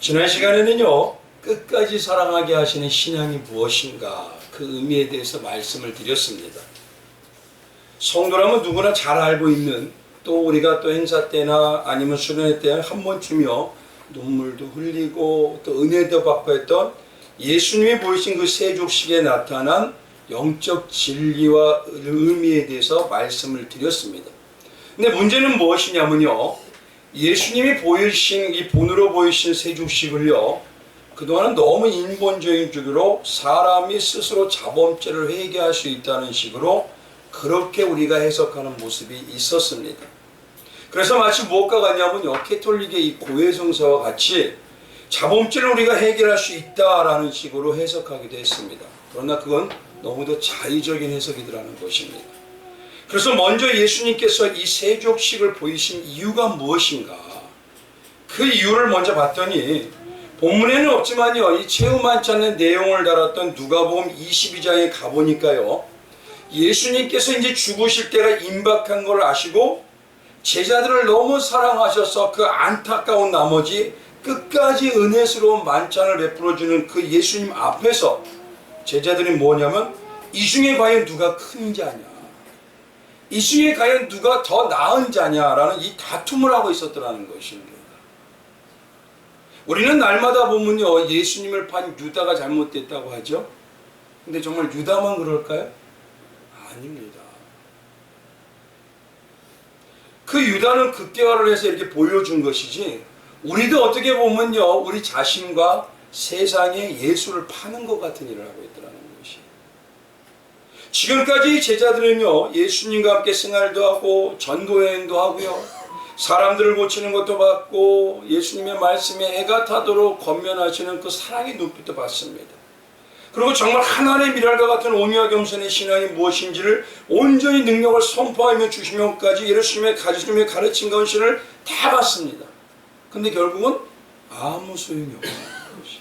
지난 시간에는요, 끝까지 사랑하게 하시는 신앙이 무엇인가 그 의미에 대해서 말씀을 드렸습니다. 성도라면 누구나 잘 알고 있는, 또 우리가 또 행사 때나 아니면 수련회 때 한 번쯤이요 눈물도 흘리고 또 은혜도 받고 했던 예수님이 보이신 그 세족식에 나타난 영적 진리와 의미에 대해서 말씀을 드렸습니다. 근데 문제는 무엇이냐면요, 예수님이 보이신 이 본으로 보이신 세족식을요 그동안은 너무 인본적인 쪽으로 사람이 스스로 자범죄를 회개할 수 있다는 식으로 그렇게 우리가 해석하는 모습이 있었습니다. 그래서 마치 무엇과 같냐면요, 캐톨릭의 이 고해성사와 같이 자범죄를 우리가 해결할 수 있다라는 식으로 해석하기도 했습니다. 그러나 그건 너무도 자의적인 해석이라는 것입니다. 그래서 먼저 예수님께서 이 세족식을 보이신 이유가 무엇인가, 그 이유를 먼저 봤더니 본문에는 없지만요, 이 채우 많지 않는 내용을 달았던 누가복음 22장에 가보니까요, 예수님께서 이제 죽으실 때가 임박한 걸 아시고 제자들을 너무 사랑하셔서 그 안타까운 나머지 끝까지 은혜스러운 만찬을 베풀어주는 그 예수님 앞에서 제자들이 뭐냐면, 이 중에 과연 누가 큰 자냐, 이 중에 과연 누가 더 나은 자냐라는 이 다툼을 하고 있었더라는 것입니다. 우리는 날마다 보면요, 예수님을 판 유다가 잘못됐다고 하죠. 근데 정말 유다만 그럴까요? 아닙니다. 그 유다는 극대화를 해서 이렇게 보여준 것이지, 우리도 어떻게 보면요, 우리 자신과 세상에 예수를 파는 것 같은 일을 하고 있더라는 것이. 지금까지 제자들은요, 예수님과 함께 생활도 하고 전도여행도 하고요, 사람들을 고치는 것도 받고 예수님의 말씀에 해가 타도록 권면하시는 그 사랑의 눈빛도 받습니다. 그리고 정말 하나님의 미랄과 같은 온유와 겸손의 신앙이 무엇인지를 온전히 능력을 선포하며 주시면까지 예수님의 가르친 것을 다 받습니다. 근데 결국은 아무 소용이 없는 것이,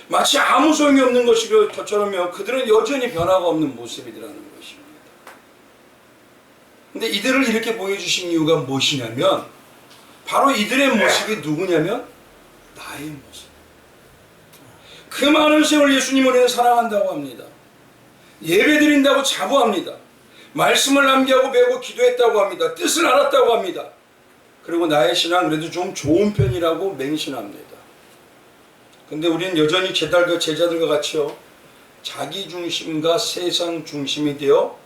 마치 아무 소용이 없는 것처럼요, 그들은 여전히 변화가 없는 모습이라는 것입니다. 근데 이들을 이렇게 보여주신 이유가 무엇이냐면, 바로 이들의 모습이 누구냐면 나의 모습. 그 많은 세월 예수님을 우리는 사랑한다고 합니다. 예배드린다고 자부합니다. 말씀을 암기하고 배우고 기도했다고 합니다. 뜻을 알았다고 합니다. 그리고 나의 신앙 그래도 좀 좋은 편이라고 맹신합니다. 근데 우리는 여전히 제자들과 같이요, 자기 중심과 세상 중심이 되어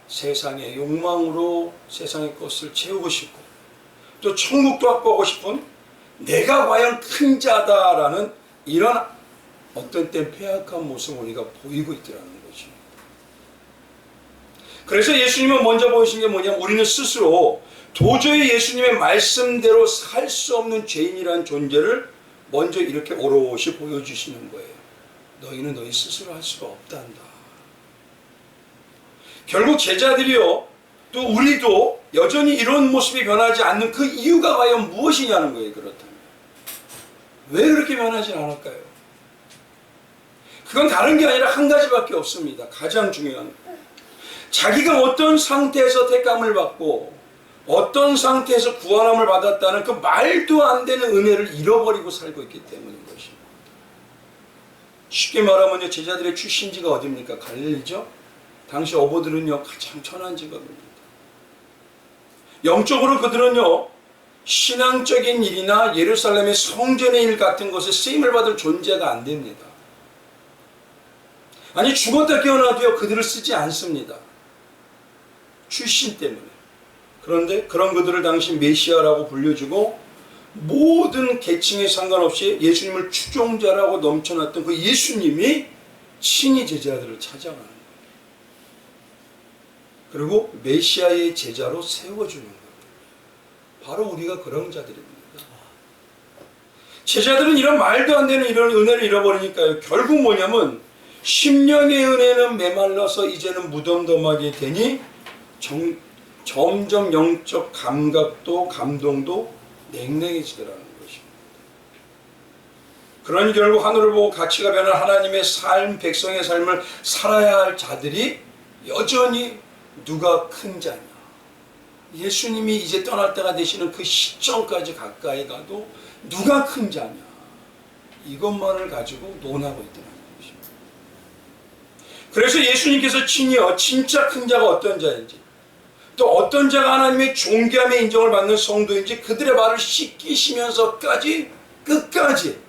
세상의 욕망으로 세상의 것을 채우고 싶고, 또 천국도 확보하고 싶은 내가 과연 큰 자다라는 이런 어떤 때 폐악한 모습을 우리가 보이고 있더라는 거죠. 그래서 예수님은 먼저 보이신 게 뭐냐면, 우리는 스스로 도저히 예수님의 말씀대로 살 수 없는 죄인이라는 존재를 먼저 이렇게 오롯이 보여주시는 거예요. 너희는 너희 스스로 할 수가 없단다. 결국 제자들이요, 또 우리도 여전히 이런 모습이 변하지 않는 그 이유가 과연 무엇이냐는 거예요. 그렇다면 왜 그렇게 변하지 않을까요? 그건 다른 게 아니라 한 가지밖에 없습니다. 가장 중요한 거. 자기가 어떤 상태에서 택함을 받고 어떤 상태에서 구원함을 받았다는 그 말도 안 되는 은혜를 잃어버리고 살고 있기 때문인 것입니다. 쉽게 말하면 제자들의 출신지가 어디입니까? 갈릴리죠? 당시 어부들은요, 가장 천한 직업입니다. 영적으로 그들은요, 신앙적인 일이나 예루살렘의 성전의 일 같은 것에 쓰임을 받을 존재가 안 됩니다. 아니, 죽었다 깨어나도요, 그들을 쓰지 않습니다. 출신 때문에. 그런데 그런 그들을 당시 메시아라고 불려주고 모든 계층에 상관없이 예수님을 추종자라고 넘쳐났던 그 예수님이 친히 제자들을 찾아가는 거예요. 그리고 메시아의 제자로 세워주는 거예요. 바로 우리가 그런 자들입니다. 제자들은 이런 말도 안 되는 이런 은혜를 잃어버리니까요, 결국 뭐냐면 심령의 은혜는 메말라서 이제는 무덤덤하게 되니 점점 영적 감각도 감동도 냉랭해지더라는 것입니다. 그러니 결국 하늘을 보고 가치가 변한 하나님의 삶, 백성의 삶을 살아야 할 자들이 여전히 누가 큰 자냐, 예수님이 이제 떠날 때가 되시는 그 시점까지 가까이 가도 누가 큰 자냐, 이것만을 가지고 논하고 있더라는 것입니다. 그래서 예수님께서 친히요 진짜 큰 자가 어떤 자인지, 또 어떤 자가 하나님의 존귀함의 인정을 받는 성도인지 그들의 발을 씻기시면서까지 끝까지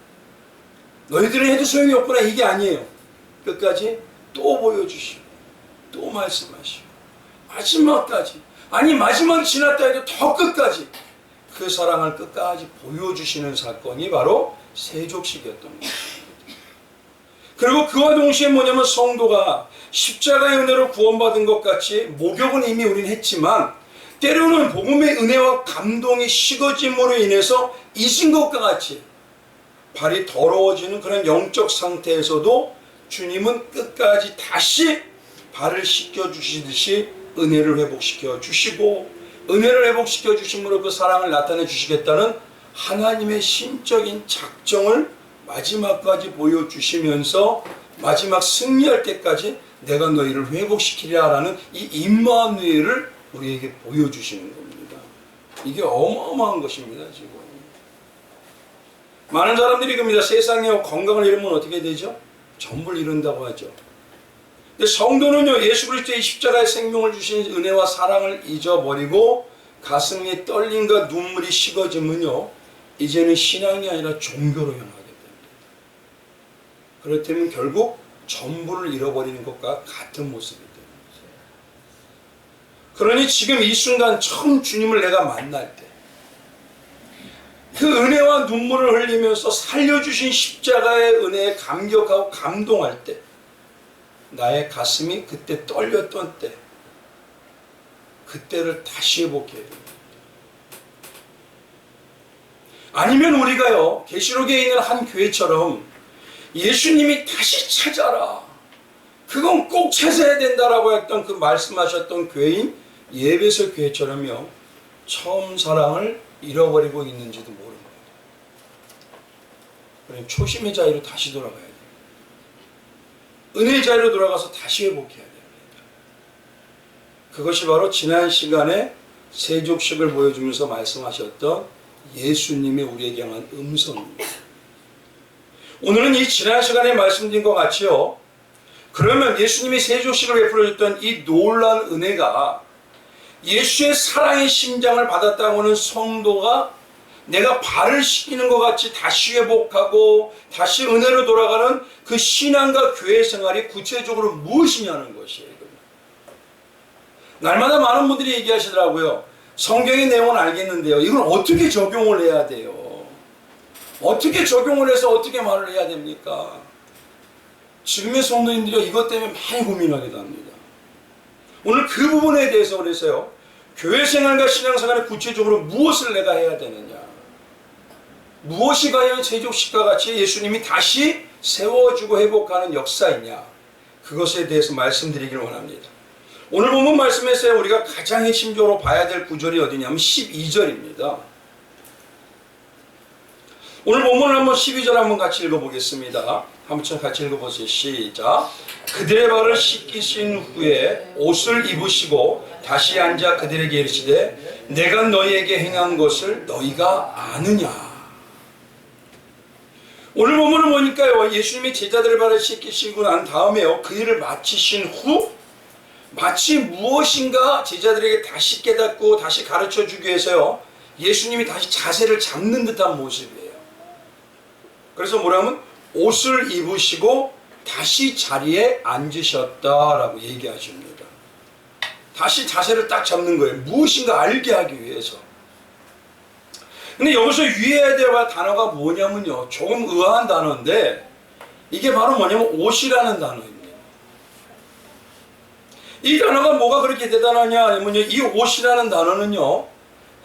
너희들은 해도 소용이 없구나 이게 아니에요. 끝까지 또 보여주시고 또 말씀하시고 마지막까지, 아니 마지막이 지났다 해도 더 끝까지 그 사랑을 끝까지 보여주시는 사건이 바로 세족식이었던 것입니다. 그리고 그와 동시에 뭐냐면 성도가 십자가의 은혜로 구원받은 것 같이 목욕은 이미 우리는 했지만 때로는 복음의 은혜와 감동이 식어짐으로 인해서 잊은 것과 같이 발이 더러워지는 그런 영적 상태에서도 주님은 끝까지 다시 발을 씻겨주시듯이 은혜를 회복시켜 주시고, 은혜를 회복시켜 주심으로 그 사랑을 나타내 주시겠다는 하나님의 신적인 작정을 마지막까지 보여주시면서 마지막 승리할 때까지 내가 너희를 회복시키리라 라는 이 임마누엘을 우리에게 보여주시는 겁니다. 이게 어마어마한 것입니다. 지금 많은 사람들이 그럽니다. 세상에 건강을 잃으면 어떻게 되죠? 전부를 잃는다고 하죠. 근데 성도는요, 예수 그리스도의 십자가의 생명을 주신 은혜와 사랑을 잊어버리고 가슴이 떨림과 눈물이 식어지면요, 이제는 신앙이 아니라 종교로 향하게 됩니다. 그렇다면 결국 전부를 잃어버리는 것과 같은 모습이 되는 거죠. 그러니 지금 이 순간 처음 주님을 내가 만날 때 그 은혜와 눈물을 흘리면서 살려주신 십자가의 은혜에 감격하고 감동할 때, 나의 가슴이 그때 떨렸던 때, 그때를 다시 회복해야 됩니다. 아니면 우리가요, 계시록에 있는 한 교회처럼 예수님이 다시 찾아라, 그건 꼭 찾아야 된다라고 했던 그 말씀하셨던 교회인 예배소 교회처럼요, 처음 사랑을 잃어버리고 있는지도 모릅니다. 그럼 초심의 자리로 다시 돌아가야 돼요. 은혜의 자리로 돌아가서 다시 회복해야 됩니다. 그것이 바로 지난 시간에 세족식을 보여주면서 말씀하셨던 예수님의 우리에게 향한 음성입니다. 오늘은 이 지난 시간에 말씀드린 것 같이요, 그러면 예수님이 세족식을 베풀어줬던 이 놀라운 은혜가 예수의 사랑의 심장을 받았다고 하는 성도가 내가 발을 씻기는 것 같이 다시 회복하고 다시 은혜로 돌아가는 그 신앙과 교회 생활이 구체적으로 무엇이냐는 것이에요. 날마다 많은 분들이 얘기하시더라고요. 성경의 내용은 알겠는데요, 이걸 어떻게 적용을 해야 돼요? 어떻게 적용을 해서 어떻게 말을 해야 됩니까? 지금의 성도님들이 이것 때문에 많이 고민하기도 합니다. 오늘 그 부분에 대해서 그래서요, 교회 생활과 신앙생활에 구체적으로 무엇을 내가 해야 되느냐, 무엇이 과연 세족식과 같이 예수님이 다시 세워주고 회복하는 역사이냐, 그것에 대해서 말씀드리기를 원합니다. 오늘 본문 말씀에서 우리가 가장 핵심적으로 봐야 될 구절이 어디냐면 12절입니다. 오늘 본문을 한번 12절 한번 같이 읽어보겠습니다. 한번 같이 읽어보세요. 시작. 그들의 발을 씻기신 후에 옷을 입으시고 다시 앉아 그들에게 이르시되 내가 너희에게 행한 것을 너희가 아느냐. 오늘 본문을 보니까요, 예수님이 제자들의 발을 씻기시고 난 다음에요, 그 일을 마치신 후 마치 무엇인가 제자들에게 다시 깨닫고 다시 가르쳐 주기 위해서요, 예수님이 다시 자세를 잡는 듯한 모습이에요. 그래서 뭐라면 옷을 입으시고 다시 자리에 앉으셨다라고 얘기하십니다. 다시 자세를 딱 잡는 거예요. 무엇인가 알게 하기 위해서. 근데 여기서 유의해야 될 단어가 뭐냐면요, 조금 의아한 단어인데 이게 바로 뭐냐면 옷이라는 단어입니다. 이 단어가 뭐가 그렇게 대단하냐 하면요, 이 옷이라는 단어는요,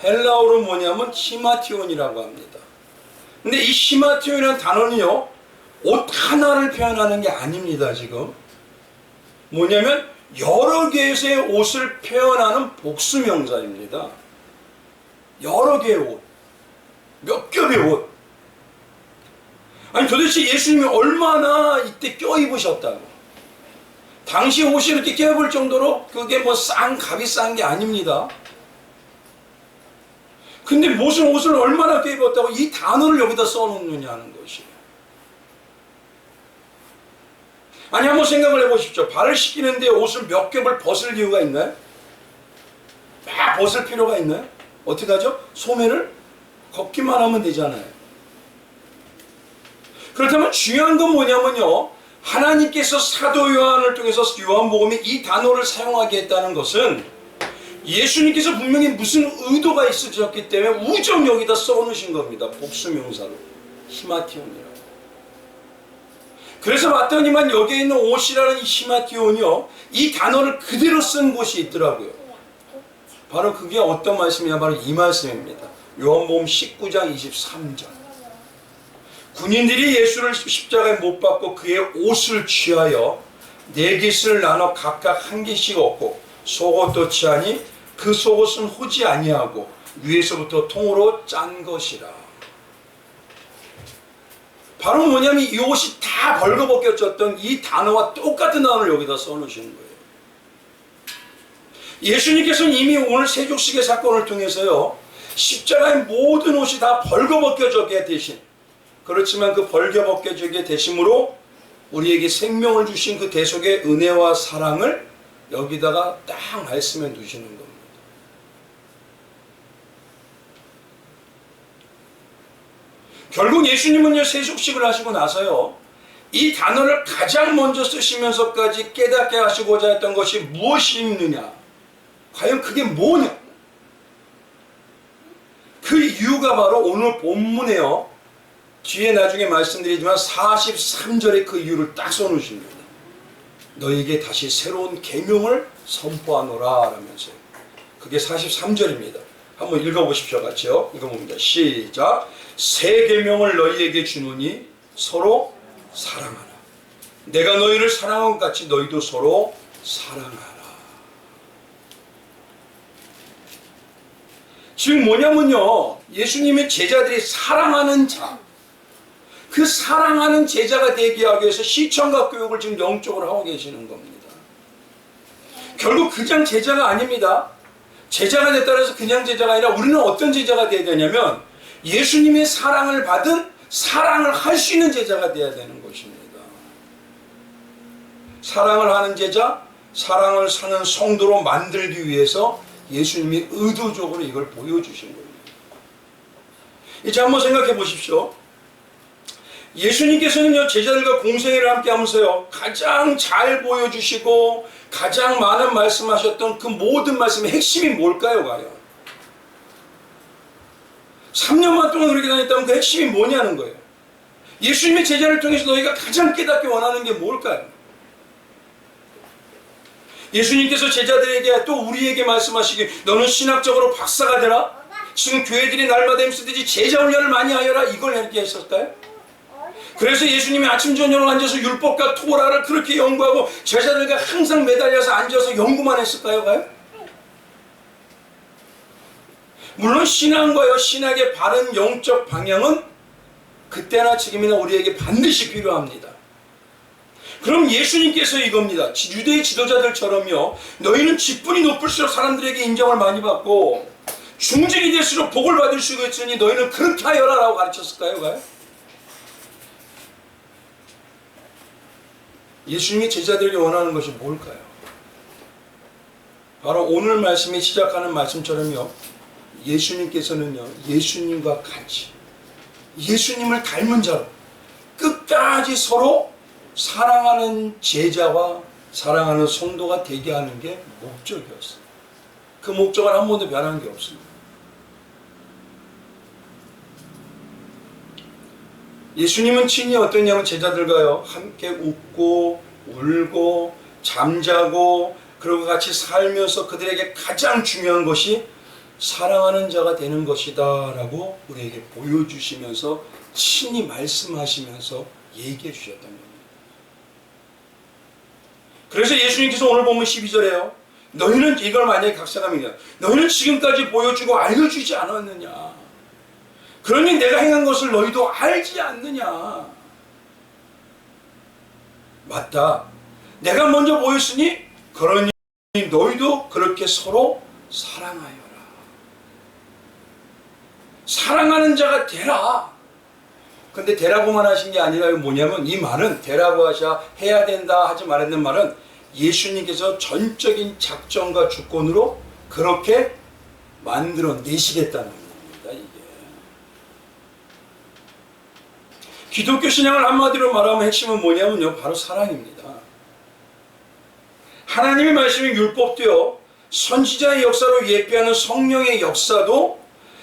헬라어로 뭐냐면 히마티온이라고 합니다. 근데 이 히마티온이라는 단어는요, 옷 하나를 표현하는 게 아닙니다. 지금 뭐냐면 여러 개의 옷을 표현하는 복수명사입니다. 여러 개의 옷, 몇 겹의 옷. 아니 도대체 예수님이 얼마나 이때 껴입으셨다고. 당시 옷이 이렇게 껴입을 정도로 그게 뭐 값이 싼 게 아닙니다. 근데 무슨 옷을 얼마나 껴입었다고 이 단어를 여기다 써놓느냐는 것이에요. 아니 한번 생각을 해보십시오. 발을 씻기는데 옷을 몇 겹을 벗을 이유가 있나요? 막 벗을 필요가 있나요? 어떻게 하죠? 소매를 걷기만 하면 되잖아요. 그렇다면 중요한 건 뭐냐면요, 하나님께서 사도 요한을 통해서 요한복음에 이 단어를 사용하게 했다는 것은 예수님께서 분명히 무슨 의도가 있으셨기 때문에 우정 여기다 써놓으신 겁니다. 복수명사로 히마티온이라고. 그래서 봤더니만 여기에 있는 옷이라는 이 히마티온이요, 이 단어를 그대로 쓴 곳이 있더라고요. 바로 그게 어떤 말씀이냐, 바로 이 말씀입니다. 요한복음 19장 23절. 군인들이 예수를 십자가에 못 박고 그의 옷을 취하여 네 깃을 나눠 각각 한 깃씩 얻고 속옷도 취하니 그 속옷은 호지 아니하고 위에서부터 통으로 짠 것이라. 바로 뭐냐면 이 옷이 다 벌거벗겨졌던 이 단어와 똑같은 단어를 여기다 써놓으시는 거예요. 예수님께서는 이미 오늘 세족식의 사건을 통해서요, 십자가의 모든 옷이 다 벌거벗겨지게 되신, 그렇지만 그 벌거벗겨지게 되심으로 우리에게 생명을 주신 그 대속의 은혜와 사랑을 여기다가 딱 말씀해 두시는 겁니다. 결국 예수님은요, 세속식을 하시고 나서요, 이 단어를 가장 먼저 쓰시면서까지 깨닫게 하시고자 했던 것이 무엇이 있느냐, 과연 그게 뭐냐, 그 이유가 바로 오늘 본문에요, 뒤에 나중에 말씀드리지만 43절에 그 이유를 딱 써놓으십니다. 너에게 다시 새로운 계명을 선포하노라 라면서요. 그게 43절입니다. 한번 읽어보십시오. 같이요. 읽어봅니다. 시작. 새 계명을 너희에게 주노니 서로 사랑하라. 내가 너희를 사랑한 것 같이 너희도 서로 사랑하라. 지금 뭐냐면요, 예수님의 제자들이 사랑하는 자, 그 사랑하는 제자가 되게 하기 위해서 시청각 교육을 지금 영적으로 하고 계시는 겁니다. 결국 그냥 제자가 아닙니다. 제자가 됐다 해서 그냥 제자가 아니라 우리는 어떤 제자가 되어야 되냐면 예수님의 사랑을 받은, 사랑을 할 수 있는 제자가 되어야 되는 것입니다. 사랑을 하는 제자, 사랑을 사는 성도로 만들기 위해서 예수님이 의도적으로 이걸 보여주신 겁니다. 이제 한번 생각해 보십시오. 예수님께서는요, 제자들과 공생애를 함께 하면서요, 가장 잘 보여주시고 가장 많은 말씀하셨던 그 모든 말씀의 핵심이 뭘까요, 과연? 3년만 동안 그렇게 다녔다면 그 핵심이 뭐냐는 거예요. 예수님의 제자를 통해서 너희가 가장 깨닫기 원하는 게 뭘까요? 예수님께서 제자들에게 또 우리에게 말씀하시길, 너는 신학적으로 박사가 되라, 지금 교회들이 날마다 힘쓰듯이 제자 훈련을 많이 하여라, 이걸 이렇게 했었을까요? 그래서 예수님이 아침 저녁으로 앉아서 율법과 토라를 그렇게 연구하고 제자들과 항상 매달려서 앉아서 연구만 했을까요? 과연? 물론 신앙과요, 신학의 바른 영적 방향은 그때나 지금이나 우리에게 반드시 필요합니다. 그럼 예수님께서 이겁니다. 유대의 지도자들처럼요, 너희는 직분이 높을수록 사람들에게 인정을 많이 받고 중직이 될수록 복을 받을 수 있으니 너희는 그렇게 하여라 라고 가르쳤을까요? 과연? 예수님이 제자들에게 원하는 것이 뭘까요? 바로 오늘 말씀이 시작하는 말씀처럼요, 예수님께서는요, 예수님과 같이 예수님을 닮은 자로 끝까지 서로 사랑하는 제자와 사랑하는 성도가 되게 하는 게 목적이었어요. 그 목적은 한 번도 변한 게 없습니다. 예수님은 친히 어떠냐면 제자들과요, 함께 웃고 울고 잠자고 그리고 같이 살면서 그들에게 가장 중요한 것이 사랑하는 자가 되는 것이다 라고 우리에게 보여주시면서 친히 말씀하시면서 얘기해 주셨단 말입니다. 그래서 예수님께서 오늘 보면 12절에요, 너희는 이걸 만약에 각성하면 너희는 지금까지 보여주고 알려주지 않았느냐, 그러니 내가 행한 것을 너희도 알지 않느냐. 맞다, 내가 먼저 보였으니 그러니 너희도 그렇게 서로 사랑하여라. 사랑하는 자가 되라. 근데 되라고만 하신 게 아니라 뭐냐면 이 말은 되라고 하셔 해야 된다 하지 말았는 말은 예수님께서 전적인 작정과 주권으로 그렇게 만들어 내시겠다는 겁니다. 이게 기독교 신앙을 한마디로 말하면 핵심은 뭐냐면요, 바로 사랑입니다. 하나님의 말씀인 율법도요, 선지자의 역사로 예표하는 성령의 역사도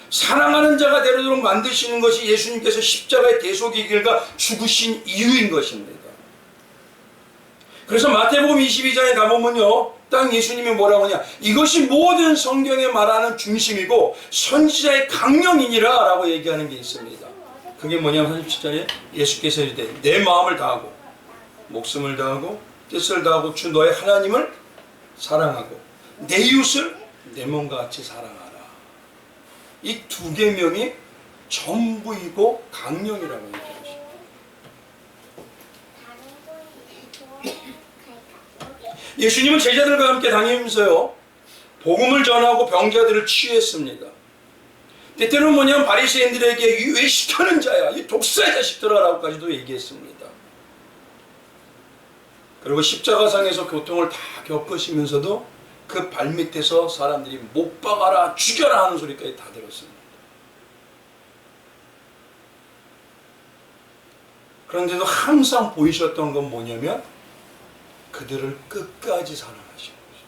사랑하는 자가 되도록 만드시는 것이 예수님께서 십자가의 대속의 길과 죽으신 이유인 것입니다. 그래서 마태복음 22장에 가보면요, 딱 예수님이 뭐라고 하냐, 이것이 모든 성경에 말하는 중심이고 선지자의 강령이니라 라고 얘기하는 게 있습니다. 그게 뭐냐면 37절에 예수께서 이르되 내 마음을 다하고 목숨을 다하고 뜻을 다하고 주 너의 하나님을 사랑하고 내 이웃을 내 몸과 같이 사랑하라. 이 두 계명이 전부이고 강령이라고 얘기하십니다. 예수님은 제자들과 함께 다니면서요, 복음을 전하고 병자들을 치유했습니다. 때때는 뭐냐면 바리새인들에게 왜 시켜는 자야, 이 독사의 자식들아라고까지도 얘기했습니다. 그리고 십자가상에서 고통을 다 겪으시면서도 그 발밑에서 사람들이 못 박아라, 죽여라 하는 소리까지 다 들었습니다. 그런데도 항상 보이셨던 건 뭐냐면 그들을 끝까지 사랑하신 거죠.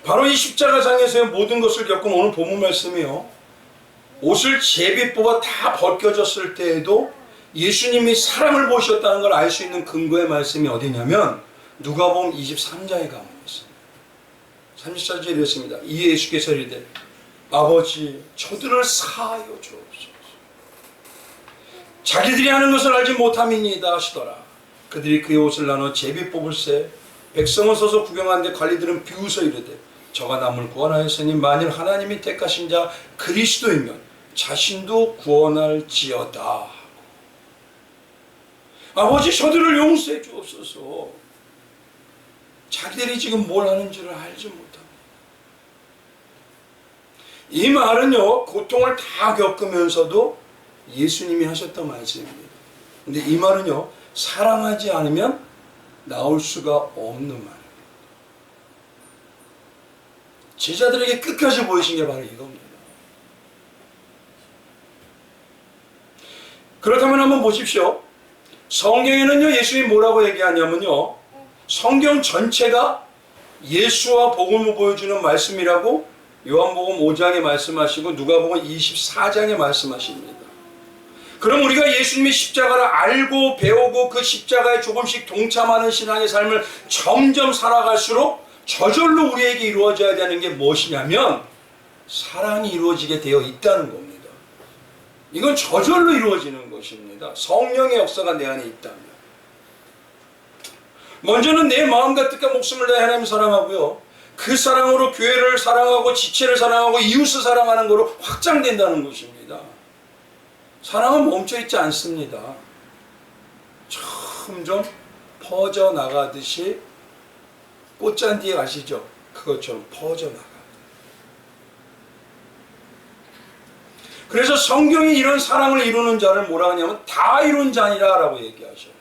바로 이 십자가상에서의 모든 것을 겪은 오늘 본문 말씀이요, 옷을 제비 뽑아 다 벗겨졌을 때에도 예수님이 사랑을 보셨다는 걸 알 수 있는 근거의 말씀이 어디냐면 누가복음 23장에 가면 있습니다. 34절에 이랬습니다. 이에 예수께서 이르되 아버지 저들을 사하여 주옵소서. 자기들이 하는 것을 알지 못함이니이다 하시더라. 그들이 그의 옷을 나눠 제비 뽑을새 백성은 서서 구경하는데 관리들은 비웃어 이르되 저가 남을 구원하였으니 만일 하나님이 택하신 자 그리스도이면 자신도 구원할지어다. 아버지 저들을 용서해 주옵소서. 자기들이 지금 뭘 하는지를 알지 못합니다. 이 말은요, 고통을 다 겪으면서도 예수님이 하셨던 말씀입니다. 근데 이 말은요, 사랑하지 않으면 나올 수가 없는 말입니다. 제자들에게 끝까지 보이신 게 바로 이겁니다. 그렇다면 한번 보십시오. 성경에는요, 예수님이 뭐라고 얘기하냐면요, 성경 전체가 예수와 복음을 보여주는 말씀이라고 요한복음 5장에 말씀하시고 누가복음 24장에 말씀하십니다. 그럼 우리가 예수님의 십자가를 알고 배우고 그 십자가에 조금씩 동참하는 신앙의 삶을 점점 살아갈수록 저절로 우리에게 이루어져야 되는 게 무엇이냐면 사랑이 이루어지게 되어 있다는 겁니다. 이건 저절로 이루어지는 것입니다. 성령의 역사가 내 안에 있다면. 먼저는 내 마음과 뜻과 목숨을 다해 하나님을 사랑하고요, 그 사랑으로 교회를 사랑하고 지체를 사랑하고 이웃을 사랑하는 것으로 확장된다는 것입니다. 사랑은 멈춰있지 않습니다. 점점 퍼져나가듯이 꽃잔디에 가시죠, 그것처럼 퍼져나가. 그래서 성경이 이런 사랑을 이루는 자를 뭐라 하냐면 다 이룬 자니라 라고 얘기하셔요.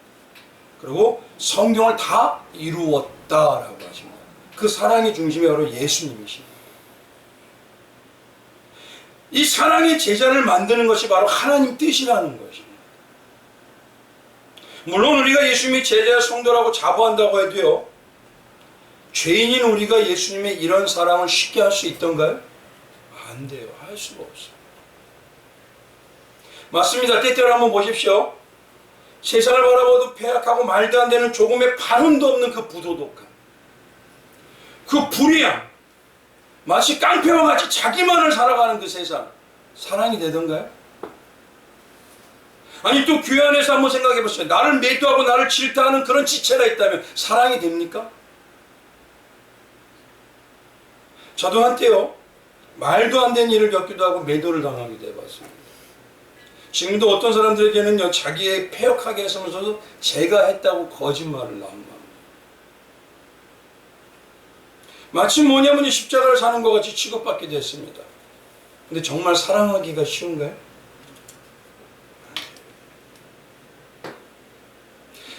그리고 성경을 다 이루었다라고 하십니다. 그 사랑의 중심이 바로 예수님이십니다. 이 사랑의 제자를 만드는 것이 바로 하나님 뜻이라는 것입니다. 물론 우리가 예수님이 제자 성도라고 자부한다고 해도요, 죄인인 우리가 예수님의 이런 사랑을 쉽게 할 수 있던가요? 안 돼요. 할 수가 없어요. 맞습니다. 때때로 한번 보십시오. 세상을 바라봐도 폐악하고 말도 안 되는 조금의 발음도 없는 그 부도덕함, 그 불의함, 마치 깡패와 같이 자기만을 살아가는 그 세상, 사랑이 되던가요? 아니 또 교회 안에서 한번 생각해 보세요. 나를 매도하고 나를 질타하는 그런 지체가 있다면 사랑이 됩니까? 저도 한때요, 말도 안 되는 일을 겪기도 하고 매도를 당하기도 해봤습니다. 지금도 어떤 사람들에게는요, 자기의 폐역하게 했으면서도 제가 했다고 거짓말을 나온다. 마치 뭐냐면 십자가를 사는 것 같이 취급받게 됐습니다. 근데 정말 사랑하기가 쉬운가요?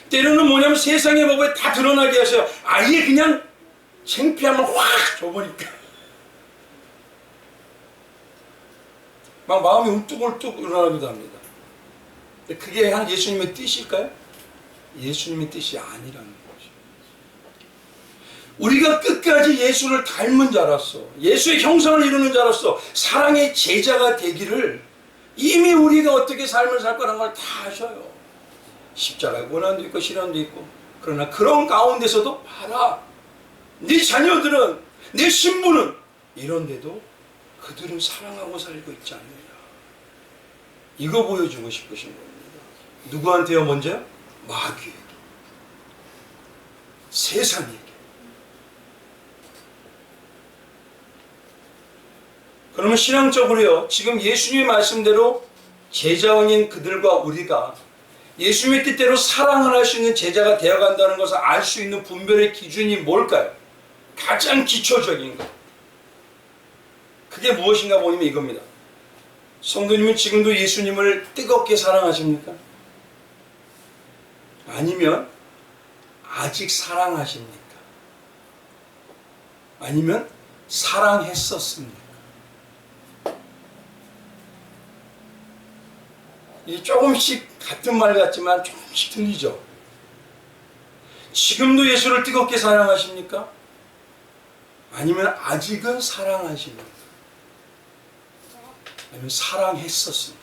때로는 뭐냐면 세상의 법에 다 드러나게 하셔요. 아예 그냥 창피함을 확 줘버니까 막 마음이 울뚝울뚝 일어나기도 합니다. 근데 그게 한 예수님의 뜻일까요? 예수님의 뜻이 아니라는 거죠. 우리가 끝까지 예수를 닮은 자로서, 예수의 형상을 이루는 자로서 사랑의 제자가 되기를 이미 우리가 어떻게 삶을 살 거라는 걸 다 아셔요. 십자가의 고난도 있고 시련도 있고. 그러나 그런 가운데서도 봐라, 네 자녀들은, 내 신부는 이런데도 그들은 사랑하고 살고 있지 않느냐. 이거 보여주고 싶으신 겁니다. 누구한테요? 먼저? 마귀에게, 세상에게. 그러면 신앙적으로요, 지금 예수님의 말씀대로 제자원인 그들과 우리가 예수님의 뜻대로 사랑을 할 수 있는 제자가 되어간다는 것을 알 수 있는 분별의 기준이 뭘까요? 가장 기초적인 것. 그게 무엇인가 보면 이겁니다. 성도님은 지금도 예수님을 뜨겁게 사랑하십니까? 아니면 아직 사랑하십니까? 아니면 사랑했었습니까? 이게 조금씩 같은 말 같지만 조금씩 틀리죠. 지금도 예수를 뜨겁게 사랑하십니까? 아니면 아직은 사랑하십니까? 아니면 사랑했었습니까?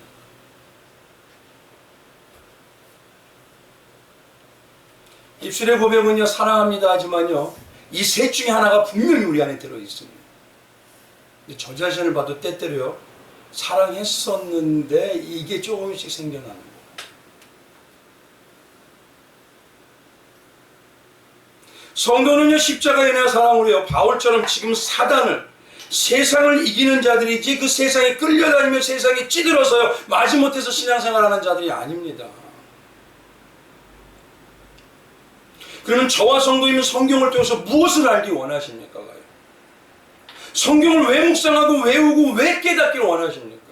입술의 고백은요, 사랑합니다 하지만요, 이 셋 중에 하나가 분명히 우리 안에 들어있습니다. 저 자신을 봐도 때때로요, 사랑했었는데 이게 조금씩 생겨나는 거예요. 성도는요, 십자가에 대한 사랑으로요, 바울처럼 지금 사단을, 세상을 이기는 자들이지 그 세상에 끌려다니며 세상에 찌들어서요 마지못해서 신앙생활하는 자들이 아닙니다. 그러면 저와 성도님은 성경을 통해서 무엇을 알기 원하십니까? 성경을 왜 묵상하고 외우고 왜 깨닫기를 원하십니까?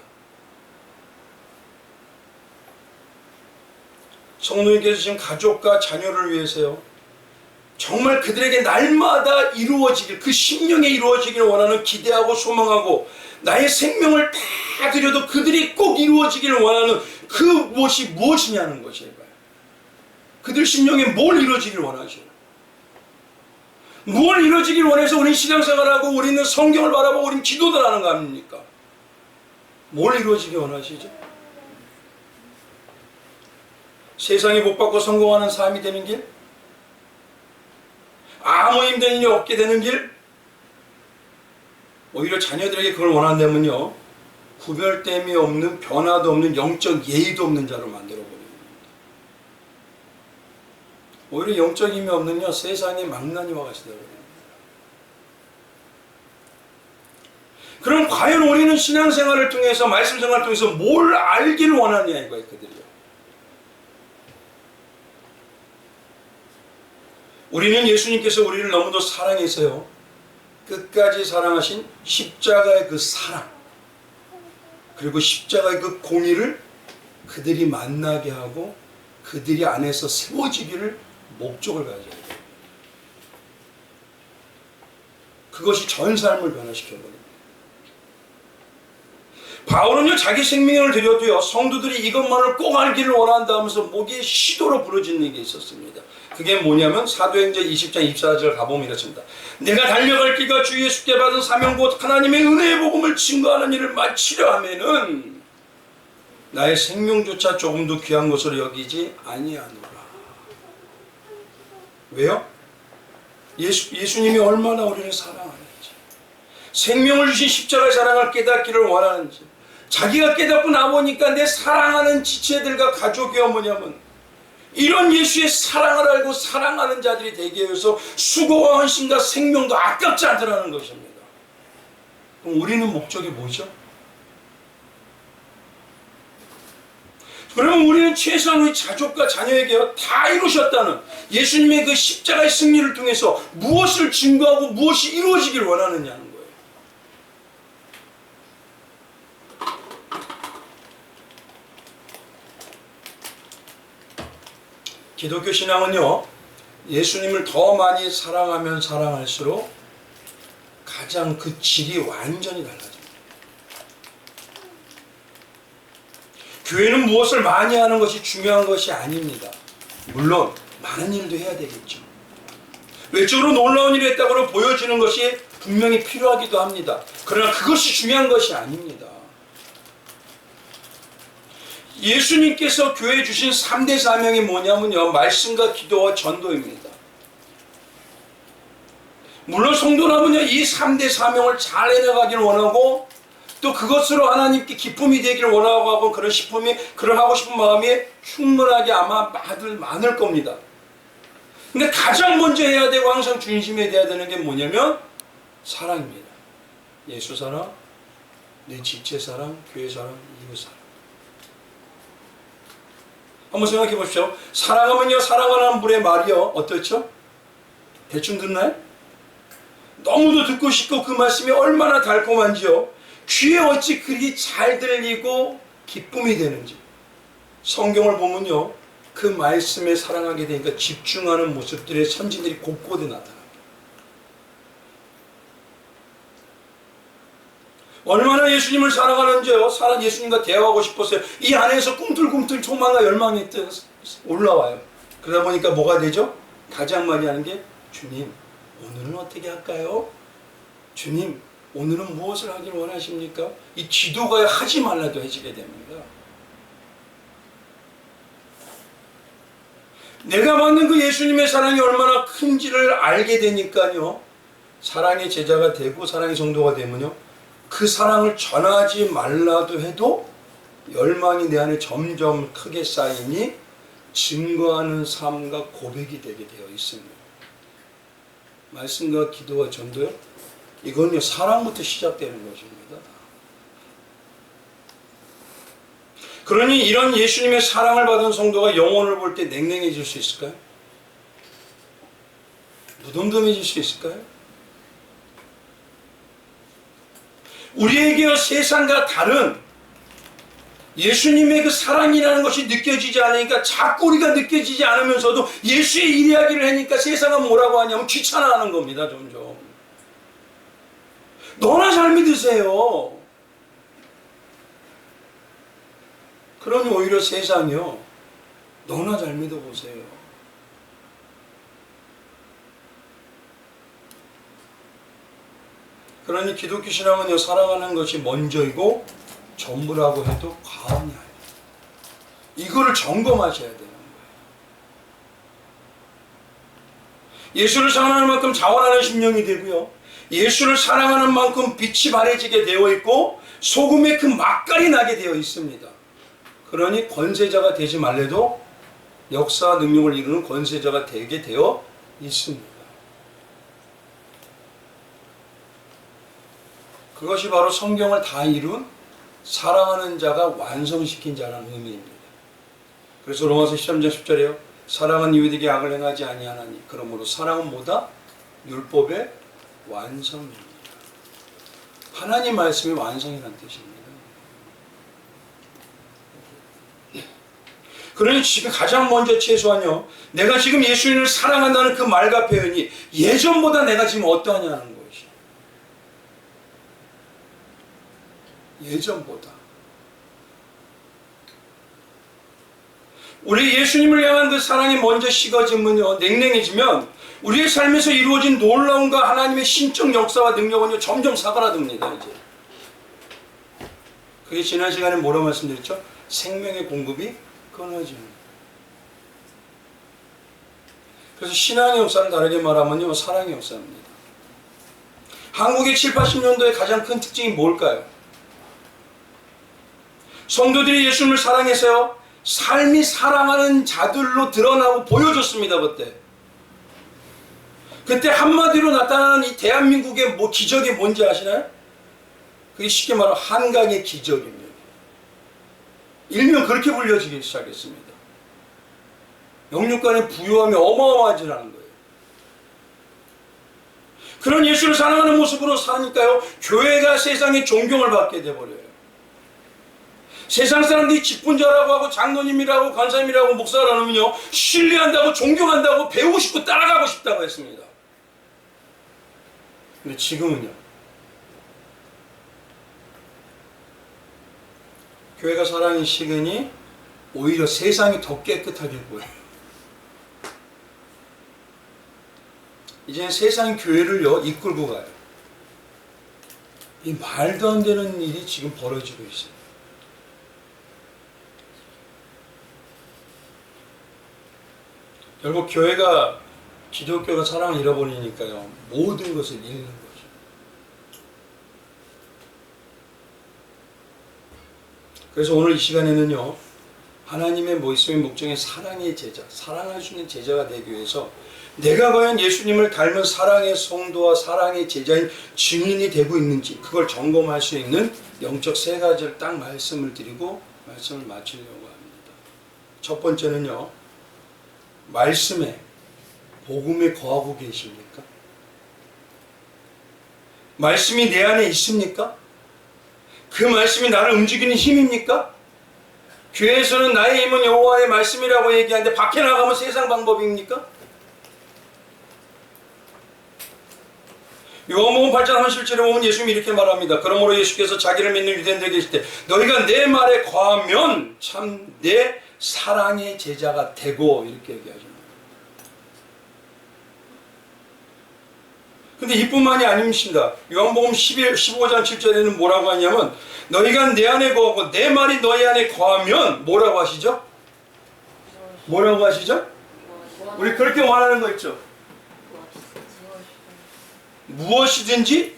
성도님께서 지금 가족과 자녀를 위해서요, 정말 그들에게 날마다 이루어지길, 그 심령에 이루어지길 원하는, 기대하고 소망하고 나의 생명을 다 드려도 그들이 꼭 이루어지기를 원하는 그 무엇이 무엇이냐는 것이에요. 그들 심령에 뭘 이루어지길 원하시요? 뭘 이루어지길 원해서 우리는 신앙생활하고 우리는 성경을 바라보고 우리는 기도를 하는 거 아닙니까? 뭘 이루어지길 원하시죠? 세상에 못 받고 성공하는 삶이 되는 길? 아무 힘든 일이 없게 되는 길? 오히려 자녀들에게 그걸 원한다면요, 구별됨이 없는, 변화도 없는, 영적 예의도 없는 자로 만들어버립니다. 오히려 영적 힘이 없는요, 세상의 망나니와 같이 되어버립니다. 그럼 과연 우리는 신앙생활을 통해서, 말씀생활을 통해서 뭘 알기를 원하느냐 이거예요, 그들이요. 우리는 예수님께서 우리를 너무도 사랑해서요, 끝까지 사랑하신 십자가의 그 사랑, 그리고 십자가의 그 공의를 그들이 만나게 하고 그들이 안에서 세워지기를 목적을 가져야 돼요. 그것이 전 삶을 변화시켜버립니다. 바울은요, 자기 생명을 들여도요, 성도들이 이것만을 꼭 알기를 원한다 하면서 목에 시도로 부러지는 게 있었습니다. 그게 뭐냐면 사도행전 20장 24절 가보면 이렇습니다. 내가 달려갈 길과 주 예수께 받은 사명 곧 하나님의 은혜의 복음을 증거하는 일을 마치려 하면은 나의 생명조차 조금도 귀한 것으로 여기지 아니하노라. 왜요? 예수님이 얼마나 우리를 사랑하는지, 생명을 주신 십자가의 사랑을 깨닫기를 원하는지, 자기가 깨닫고 나보니까 내 사랑하는 지체들과 가족이여 뭐냐면 이런 예수의 사랑을 알고 사랑하는 자들이 되게 해서 수고와 헌신과 생명도 아깝지 않더라는 것입니다. 그럼 우리는 목적이 뭐죠? 그러면 우리는 최소한 우리 가족과 자녀에게 다 이루셨다는 예수님의 그 십자가의 승리를 통해서 무엇을 증거하고 무엇이 이루어지길 원하느냐는 거예요. 기독교 신앙은요, 예수님을 더 많이 사랑하면 사랑할수록 가장 그 질이 완전히 달라집니다. 교회는 무엇을 많이 하는 것이 중요한 것이 아닙니다. 물론 많은 일도 해야 되겠죠. 외적으로 놀라운 일을 했다고 보여지는 것이 분명히 필요하기도 합니다. 그러나 그것이 중요한 것이 아닙니다. 예수님께서 교회에 주신 3대 사명이 뭐냐면요, 말씀과 기도와 전도입니다. 물론 성도라면요, 이 3대 사명을 잘 해나가기를 원하고 또 그것으로 하나님께 기쁨이 되기를 원하고 그런 하고 싶은 마음이 충분하게 아마 많을 겁니다. 근데 가장 먼저 해야 되고 항상 중심에 돼야 되는 게 뭐냐면 사랑입니다. 예수 사랑, 내 지체 사랑, 교회 사랑, 이웃 사랑. 한번 생각해 보십시오. 사랑하면요, 사랑하는 분의 말이요, 어떻죠? 대충 듣나요? 너무도 듣고 싶고 그 말씀이 얼마나 달콤한지요. 귀에 어찌 그리 잘 들리고 기쁨이 되는지. 성경을 보면요, 그 말씀에 사랑하게 되니까 집중하는 모습들의 선진들이 곳곳에 나타납니다. 얼마나 예수님을 사랑하는지요. 예수님과 대화하고 싶었어요. 이 안에서 꿈틀꿈틀 소망과 열망이 올라와요. 그러다 보니까 뭐가 되죠? 가장 많이 하는 게, 주님, 오늘은 어떻게 할까요? 주님, 오늘은 무엇을 하길 원하십니까? 이 기도가 하지 말라도 해지게 됩니다. 내가 받는 그 예수님의 사랑이 얼마나 큰지를 알게 되니까요, 사랑의 제자가 되고 사랑의 성도가 되면요, 그 사랑을 전하지 말라도 해도 열망이 내 안에 점점 크게 쌓이니 증거하는 삶과 고백이 되게 되어 있습니다. 말씀과 기도와 전도요, 이건요, 사랑부터 시작되는 것입니다. 그러니 이런 예수님의 사랑을 받은 성도가 영혼을 볼 때 냉랭해질 수 있을까요? 무덤덤해질 수 있을까요? 우리에게 세상과 다른 예수님의 그 사랑이라는 것이 느껴지지 않으니까, 자꾸 우리가 느껴지지 않으면서도 예수의 이야기를 하니까 세상은 뭐라고 하냐면 귀찮아하는 겁니다. 점점. 너나 잘 믿으세요. 그러니 오히려 세상이요, 너나 잘 믿어보세요. 그러니 기독교 신앙은요, 사랑하는 것이 먼저이고 전부라고 해도 과언이 아니에요. 이거를 점검하셔야 되는 거예요. 예수를 사랑하는 만큼 자원하는 심령이 되고요, 예수를 사랑하는 만큼 빛이 바래지게 되어 있고 소금의 그 맛깔이 나게 되어 있습니다. 그러니 권세자가 되지 말래도 역사 능력을 이루는 권세자가 되게 되어 있습니다. 그것이 바로 성경을 다 이룬 사랑하는 자가 완성시킨 자라는 의미입니다. 그래서 로마서 13장 10절에요. 사랑은 이웃에게 악을 행하지 아니하나니 그러므로 사랑은 뭐다? 율법의 완성입니다. 하나님 말씀이 완성이라는 뜻입니다. 그러니 지금 가장 먼저 최소한요, 내가 지금 예수님을 사랑한다는 그 말과 표현이 예전보다 내가 지금 어떠하냐는 것이. 예전보다. 우리 예수님을 향한 그 사랑이 먼저 식어지면요, 냉랭해지면 우리의 삶에서 이루어진 놀라움과 하나님의 신적 역사와 능력은요, 점점 사그라듭니다. 이제. 그게 지난 시간에 뭐라고 말씀드렸죠? 생명의 공급이 끊어지는. 그래서 신앙의 역사를 다르게 말하면요, 사랑의 역사입니다. 한국의 7, 80년도의 가장 큰 특징이 뭘까요? 성도들이 예수님을 사랑해서요, 삶이 사랑하는 자들로 드러나고 보여줬습니다. 그때 한마디로 나타나는 이 대한민국의 기적이 뭔지 아시나요? 그게 쉽게 말하면 한강의 기적입니다. 일명 그렇게 불려지기 시작했습니다. 영육간의 부유함이 어마어마하지라는 거예요. 그런 예수를 사랑하는 모습으로 사니까요, 교회가 세상의 존경을 받게 돼버려요. 세상 사람들이 직분자라고 하고 장로님이라고 간사님이라고 목사라면요 신뢰한다고 존경한다고 배우고 싶고 따라가고 싶다고 했습니다. 근데 지금은요 교회가 사랑이 식으니 오히려 세상이 더 깨끗하게 보여요. 이제는 세상이 교회를요 이끌고 가요. 이 말도 안 되는 일이 지금 벌어지고 있어요. 결국 교회가 기독교가 사랑을 잃어버리니까요 모든 것을 잃는 거죠. 그래서 오늘 이 시간에는요 하나님의 모습의 목적인 사랑의 제자, 사랑할 수 있는 제자가 되기 위해서 내가 과연 예수님을 닮은 사랑의 성도와 사랑의 제자인 증인이 되고 있는지 그걸 점검할 수 있는 영적 세 가지를 딱 말씀을 드리고 말씀을 마치려고 합니다. 첫 번째는요 말씀에 복음에 거하고 계십니까? 말씀이 내 안에 있습니까? 그 말씀이 나를 움직이는 힘입니까? 교회에서는 나의 힘은 여호와의 말씀이라고 얘기하는데 밖에 나가면 세상 방법입니까? 요한복음 8장 37절에 보면 예수님이 이렇게 말합니다. 그러므로 예수께서 자기를 믿는 유대인들에게 계실 때 너희가 내 말에 거하면 참 내 사랑의 제자가 되고 이렇게 얘기하죠. 근데 이뿐만이 아닙니다. 요한복음 15장 7절에는 뭐라고 하냐면 너희가 내 안에 거하고 내 말이 너희 안에 거하면 뭐라고 하시죠? 뭐라고 하시죠? 우리 그렇게 원하는 거 있죠? 무엇이든지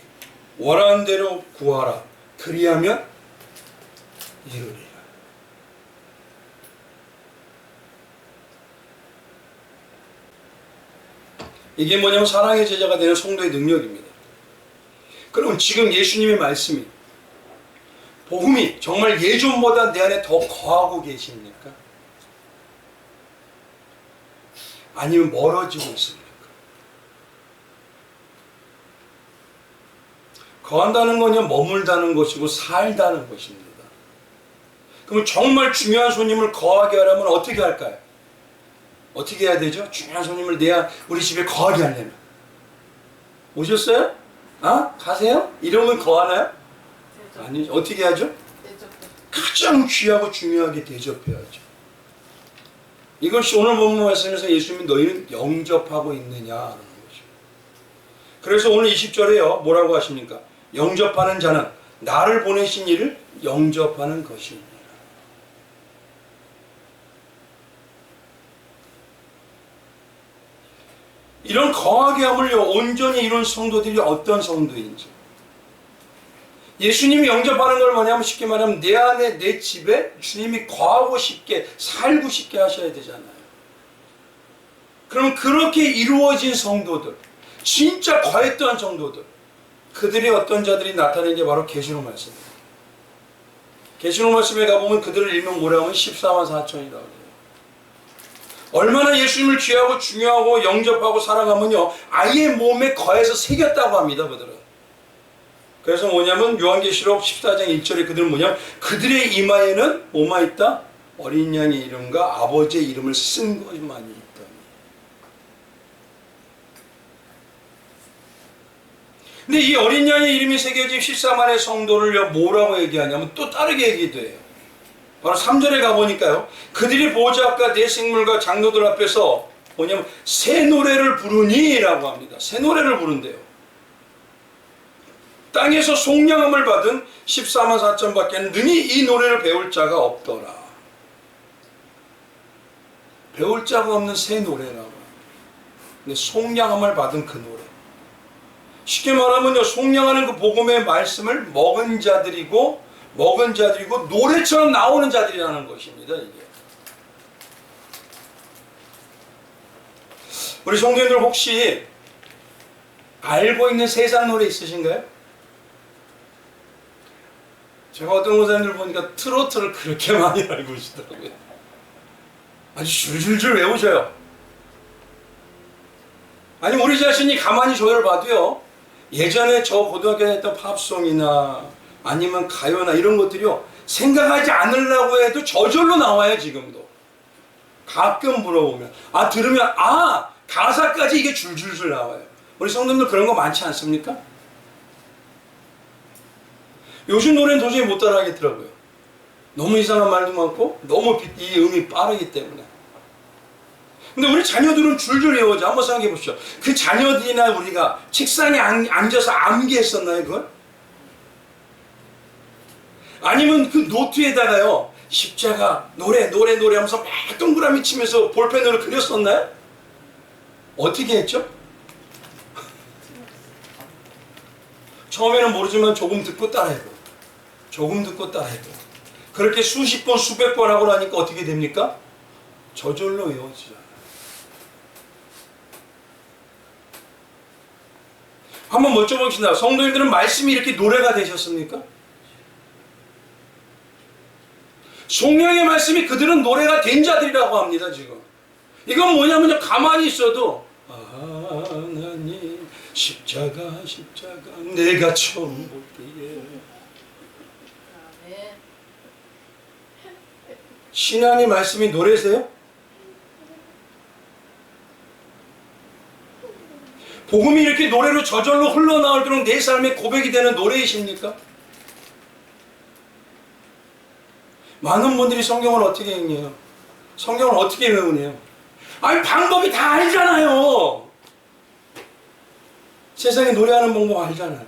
원하는 대로 구하라. 그리하면 이루리라. 이게 뭐냐면 사랑의 제자가 되는 성도의 능력입니다. 그럼 지금 예수님의 말씀이 복음이 정말 예전보다 내 안에 더 거하고 계십니까? 아니면 멀어지고 있습니까? 거한다는 건요 머물다는 것이고 살다는 것입니다. 그럼 정말 중요한 손님을 거하게 하려면 어떻게 할까요? 어떻게 해야 되죠? 중요한 손님을 우리 집에 거하게 하려면 오셨어요? 가세요? 이러면 거하나요? 아니 어떻게 하죠? 가장 귀하고 중요하게 대접해야죠. 이것이 오늘 본문 말씀에서 예수님이 너희는 영접하고 있느냐라는 거죠. 그래서 오늘 20절에요 뭐라고 하십니까? 영접하는 자는 나를 보내신 이를 영접하는 것입니다. 이런 거하게 함을요 온전히 이룬 성도들이 어떤 성도인지 예수님이 영접하는 걸 뭐냐면 쉽게 말하면 내 안에 내 집에 주님이 거하고 싶게 살고 싶게 하셔야 되잖아요. 그럼 그렇게 이루어진 성도들 진짜 거했던 성도들 그들이 어떤 자들이 나타낸 게 바로 계시록 말씀입니다. 계시록 말씀에 가보면 그들을 일명 뭐라고 하면 14만 4천이라고 해요. 얼마나 예수님을 귀하고 중요하고 영접하고 사랑하면요 아예 몸에 거해서 새겼다고 합니다. 그들은. 그래서 뭐냐면 요한계시록 14장 1절에 그들은 뭐냐면 그들의 이마에는 뭐만 있다? 어린 양의 이름과 아버지의 이름을 쓴 것만이 있다. 근데 이 어린 양의 이름이 새겨진 14만의 성도를 뭐라고 얘기하냐면 또 다르게 얘기도 해요. 바로 3절에 가보니까요 그들이 보호자 앞과 내 생물과 장로들 앞에서 뭐냐면 새 노래를 부르니 라고 합니다. 새 노래를 부른대요. 땅에서 속량함을 받은 14만 4천 밖에 능히 이 노래를 배울 자가 없더라. 배울 자가 없는 새 노래라고. 근데 속량함을 받은 그 노래. 쉽게 말하면요 속량하는 그 복음의 말씀을 먹은 자들이고 노래처럼 나오는 자들이라는 것입니다. 이게. 우리 성도님들 혹시 알고 있는 세상 노래 있으신가요? 제가 어떤 목사님들 보니까 트로트를 그렇게 많이 알고 계시더라고요. 아주 줄줄줄 외우셔요. 아니 우리 자신이 가만히 저를 봐도요 예전에 저 고등학교 에 했던 팝송이나 아니면 가요나 이런 것들이요 생각하지 않으려고 해도 저절로 나와요. 지금도 가끔 물어보면 들으면 가사까지 이게 줄줄줄 나와요. 우리 성도님들 그런 거 많지 않습니까? 요즘 노래는 도저히 못 따라하겠더라고요. 너무 이상한 말도 많고 너무 이 음이 빠르기 때문에. 근데 우리 자녀들은 줄줄 외워져. 한번 생각해 보시죠. 그 자녀들이나 우리가 책상에 앉아서 암기했었나요, 그걸? 아니면 그 노트에다가요, 십자가, 노래 하면서 막 동그라미 치면서 볼펜으로 그렸었나요? 어떻게 했죠? 처음에는 모르지만 조금 듣고 따라해보고, 조금 듣고 따라해보고. 그렇게 수십 번, 수백 번 하고 나니까 어떻게 됩니까? 저절로 외워지잖아요. 한번 여쭤봅시다. 성도님들은 말씀이 이렇게 노래가 되셨습니까? 성령의 말씀이 그들은 노래가 된 자들이라고 합니다. 지금 이건 뭐냐면요, 가만히 있어도 하나님 십자가 내가 처음 볼 때에. 신앙의 말씀이 노래세요? 복음이 이렇게 노래로 저절로 흘러나올 그런 내 삶의 고백이 되는 노래이십니까? 많은 분들이 성경을 어떻게 읽냐요? 성경을 어떻게 외우네요? 방법이 다 알잖아요. 세상에 노래하는 방법 알잖아요.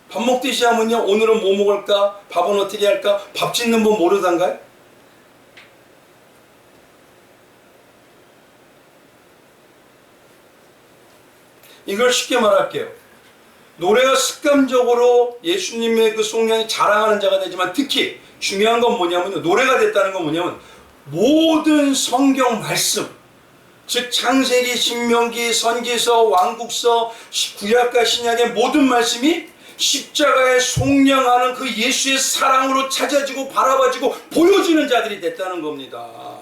밥 먹듯이 하면요, 오늘은 뭐 먹을까? 밥은 어떻게 할까? 밥 짓는 법 모르단가요? 이걸 쉽게 말할게요. 노래가 습관적으로 예수님의 그 속량이 자랑하는 자가 되지만, 특히 중요한 건 뭐냐면요, 노래가 됐다는 건 뭐냐면 모든 성경 말씀, 즉 창세기, 신명기, 선지서, 왕국서, 구약과 신약의 모든 말씀이 십자가에 속량하는 그 예수의 사랑으로 찾아지고 바라봐지고 보여지는 자들이 됐다는 겁니다.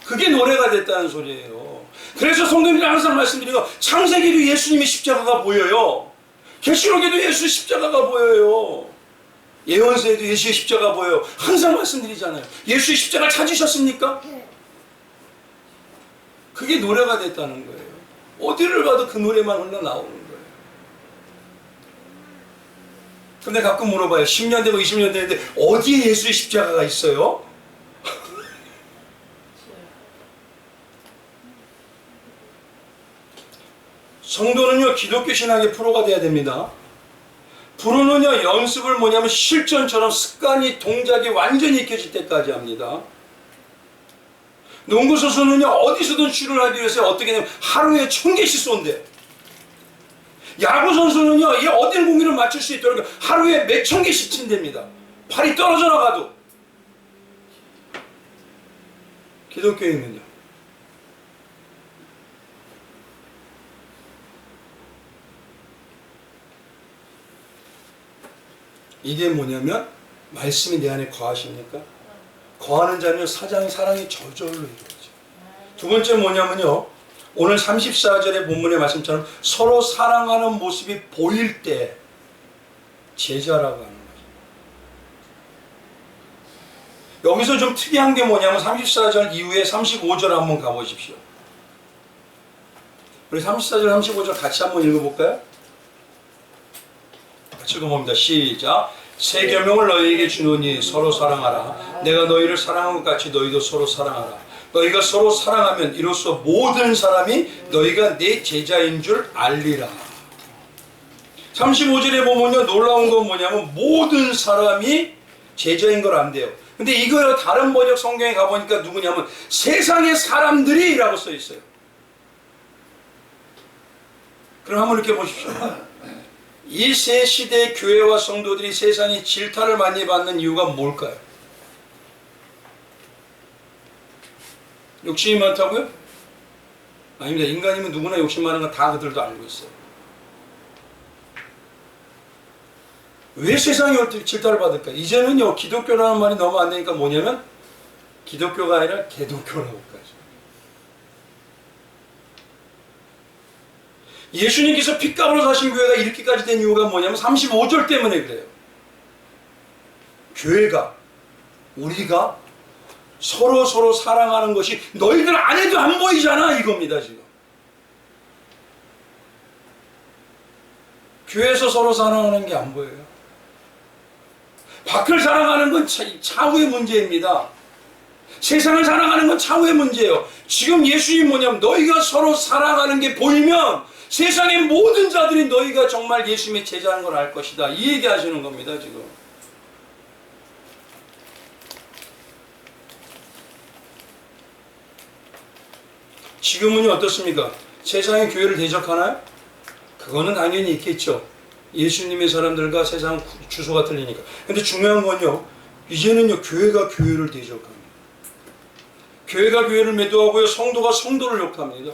그게 노래가 됐다는 소리예요. 그래서 성도님들이 항상 말씀드리고, 창세기도 예수님의 십자가가 보여요. 계시록에도 예수의 십자가가 보여요. 예언서에도 예수의 십자가 보여요. 항상 말씀드리잖아요. 예수의 십자가 찾으셨습니까? 그게 노래가 됐다는 거예요. 어디를 봐도 그 노래만 흘러나오는 거예요. 근데 가끔 물어봐요. 10년 되고 20년 되는데 어디에 예수의 십자가가 있어요? 성도는요, 기독교 신앙의 프로가 돼야 됩니다. 프로는요, 연습을 뭐냐면 실전처럼 습관이, 동작이 완전히 익혀질 때까지 합니다. 농구선수는요, 어디서든 슛을 하기 위해서 어떻게 되냐면 하루에 1000개씩 쏜대. 야구선수는요, 이 어딘 공기를 맞출 수 있도록 하루에 몇천 개씩 친답니다. 팔이 떨어져 나가도. 기독교인은요, 이게 뭐냐면 말씀이 내 안에 거하십니까? 거하는 자는 사랑이 저절로 이루어져요. 두 번째 뭐냐면요, 오늘 34절의 본문의 말씀처럼 서로 사랑하는 모습이 보일 때 제자라고 하는 거죠. 여기서 좀 특이한 게 뭐냐면 34절 이후에 35절 한번 가보십시오. 우리 34절 35절 같이 한번 읽어볼까요? 같이 읽어봅니다. 시작. 새 계명을 너희에게 주노니 서로 사랑하라. 내가 너희를 사랑한 것 같이 너희도 서로 사랑하라. 너희가 서로 사랑하면 이로써 모든 사람이 너희가 내 제자인 줄 알리라. 35절에 보면요, 놀라운 건 뭐냐면 모든 사람이 제자인 걸 안대요. 근데 이거요, 다른 번역 성경에 가보니까 누구냐면 세상의 사람들이 라고 써 있어요. 그럼 한번 이렇게 보십시오. 이 새 시대의 교회와 성도들이 세상에 질타를 많이 받는 이유가 뭘까요? 욕심이 많다고요? 아닙니다. 인간이면 누구나 욕심 많은 건 다 그들도 알고 있어요. 왜 세상이 질타를 받을까? 이제는요, 기독교라는 말이 너무 안 되니까 뭐냐면 기독교가 아니라 개독교라고까지. 예수님께서 핏값으로 사신 교회가 이렇게까지 된 이유가 뭐냐면 35절 때문에 그래요. 교회가, 우리가 서로 사랑하는 것이 너희들 안에도 안 보이잖아 이겁니다. 지금 교회에서 서로 사랑하는 게 안 보여요. 밖을 사랑하는 건 차후의 문제입니다. 세상을 사랑하는 건 차후의 문제예요. 지금 예수님 뭐냐면 너희가 서로 사랑하는 게 보이면 세상의 모든 자들이 너희가 정말 예수님의 제자인 걸 알 것이다. 이 얘기 하시는 겁니다. 지금 지금은요 어떻습니까? 세상의 교회를 대적하나요? 그거는 당연히 있겠죠. 예수님의 사람들과 세상 주소가 틀리니까. 근데 중요한 건요, 이제는요 교회가 교회를 대적합니다. 교회가 교회를 매도하고요, 성도가 성도를 욕합니다.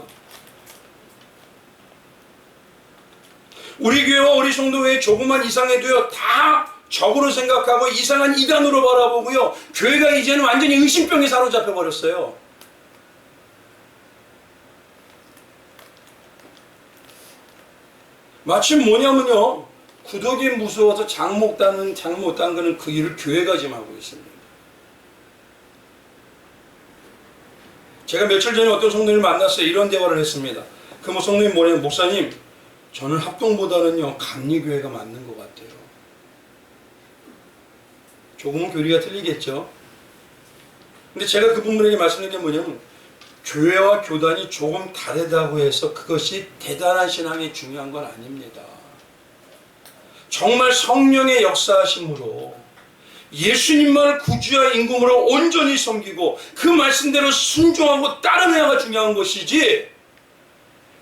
우리 교회와 우리 성도회 조그만 이상해도요 다 적으로 생각하고 이상한 이단으로 바라보고요, 교회가 이제는 완전히 의심병에 사로잡혀 버렸어요. 마침 뭐냐면요, 구더기 무서워서 장 못 담그는 그 일을 교회가 지금 하고 있습니다. 제가 며칠 전에 어떤 성도님을 만났어요. 이런 대화를 했습니다. 그 성도님 뭐냐면, 목사님, 저는 합동보다는요 감리교회가 맞는 것 같아요. 조금은 교리가 틀리겠죠. 근데 제가 그분들에게 말씀드린 게 뭐냐면, 교회와 교단이 조금 다르다고 해서 그것이 대단한 신앙이 중요한 건 아닙니다. 정말 성령의 역사하심으로 예수님만을 구주와 임금으로 온전히 섬기고 그 말씀대로 순종하고 따르며야가 중요한 것이지,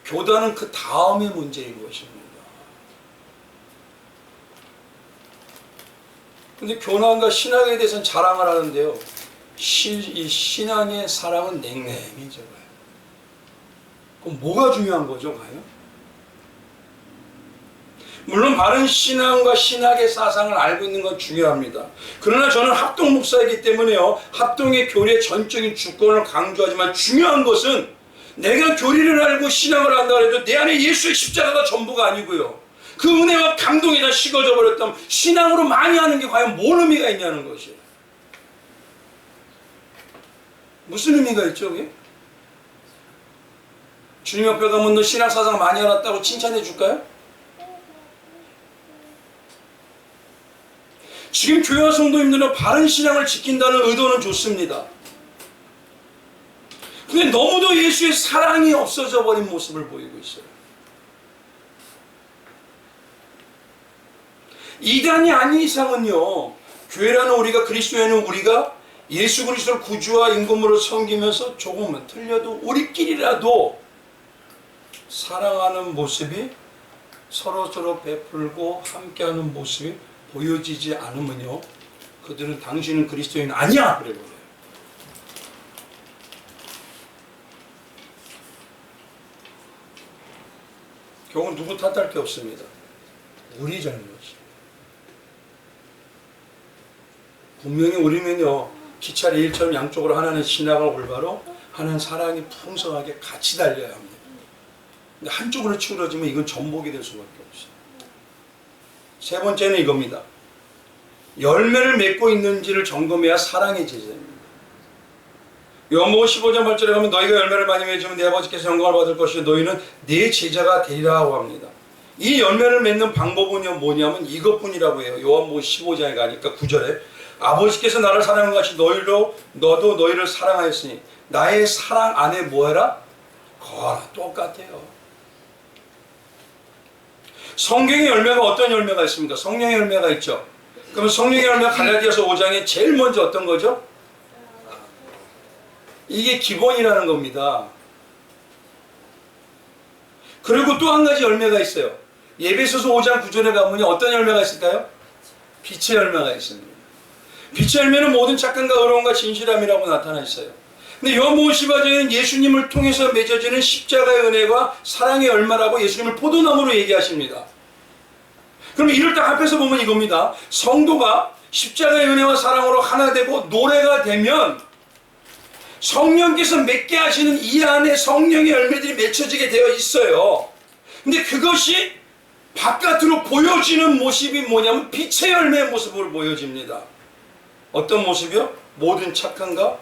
교단은 그 다음의 문제인 것입니다. 근데 교단과 신학에 대해서는 자랑을 하는데요, 이 신앙의 사랑은 냉랭해져요. 그럼 뭐가 중요한 거죠, 과연? 물론 바른 신앙과 신학의 사상을 알고 있는 건 중요합니다. 그러나 저는 합동 목사이기 때문에요, 합동의 교리의 전적인 주권을 강조하지만 중요한 것은 내가 교리를 알고 신앙을 한다 해도 내 안에 예수의 십자가가 전부가 아니고요, 그 은혜와 감동이 다 식어져 버렸다면 신앙으로 많이 하는 게 과연 뭔 의미가 있냐는 것이에요. 무슨 의미가 있죠, 그게? 주님 옆에 가면 너 신앙사상 많이 알았다고 칭찬해 줄까요? 지금 교회와 성도님들은 바른 신앙을 지킨다는 의도는 좋습니다. 근데 너무도 예수의 사랑이 없어져 버린 모습을 보이고 있어요. 이단이 아닌 이상은요, 교회라는 우리가, 그리스도에는 우리가 예수 그리스도를 구주와 임금으로 섬기면서 조금은 틀려도 우리끼리라도 사랑하는 모습이, 서로서로 베풀고 함께하는 모습이 보여지지 않으면요, 그들은 당신은 그리스도인 아니야 그래 버려요. 결국은 누구 탓할 게 없습니다. 우리 잘못이. 분명히 우리는요, 기차 레일처럼 양쪽으로 하나는 신앙을 올바로, 하나는 사랑이 풍성하게 같이 달려야 합니다. 근데 한쪽으로 치우러지면 이건 전복이 될 수밖에 없어요. 세 번째는 이겁니다. 열매를 맺고 있는지를 점검해야 사랑의 제자입니다. 요한복음 15장 8절에 가면 너희가 열매를 많이 맺으면 내 아버지께서 영광을 받을 것이요 너희는 내 제자가 되리라고 합니다. 이 열매를 맺는 방법은 뭐냐면 이것뿐이라고 해요. 요한복음 15장에 가니까 9절에 아버지께서 나를 사랑한 것이 너도 너희를 사랑하였으니 나의 사랑 안에 뭐해라? 거하라. 똑같아요. 성경의 열매가 어떤 열매가 있습니까? 성령의 열매가 있죠. 그러면 성령의 열매가 갈라디아서 5장에 제일 먼저 어떤 거죠? 이게 기본이라는 겁니다. 그리고 또 한 가지 열매가 있어요. 에베소서 5장 9절에 가면 어떤 열매가 있을까요? 빛의 열매가 있습니다. 빛의 열매는 모든 착함과 의로움과 진실함이라고 나타나 있어요. 근데 요한복음 15장에는 예수님을 통해서 맺어지는 십자가의 은혜와 사랑의 열매라고 예수님을 포도나무로 얘기하십니다. 그럼 이를 딱 합해서 보면 이겁니다. 성도가 십자가의 은혜와 사랑으로 하나 되고 노래가 되면 성령께서 맺게 하시는 이 안에 성령의 열매들이 맺혀지게 되어 있어요. 근데 그것이 바깥으로 보여지는 모습이 뭐냐면 빛의 열매의 모습으로 보여집니다. 어떤 모습이요? 모든 착함과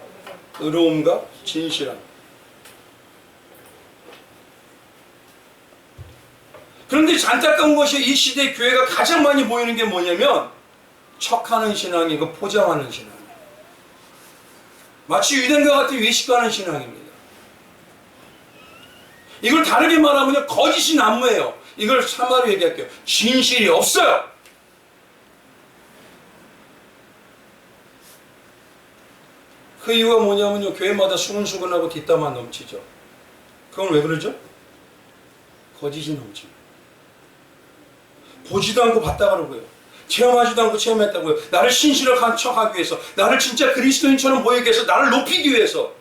의로움과 진실함. 그런데 안타까운 것이 이 시대 교회가 가장 많이 보이는 게 뭐냐면 척하는 신앙이고 포장하는 신앙이에요. 마치 유대인과 같은 외식하는 신앙입니다. 이걸 다르게 말하면 거짓이 난무해요. 이걸 참아로 얘기할게요. 진실이 없어요. 그 이유가 뭐냐면요, 교회마다 수근수근하고 뒷담화 넘치죠. 그건 왜 그러죠? 거짓이 넘치죠. 보지도 않고 봤다 그러고요. 체험하지도 않고 체험했다고요. 나를 신실한 척하기 위해서, 나를 진짜 그리스도인처럼 보이기 위해서, 나를 높이기 위해서.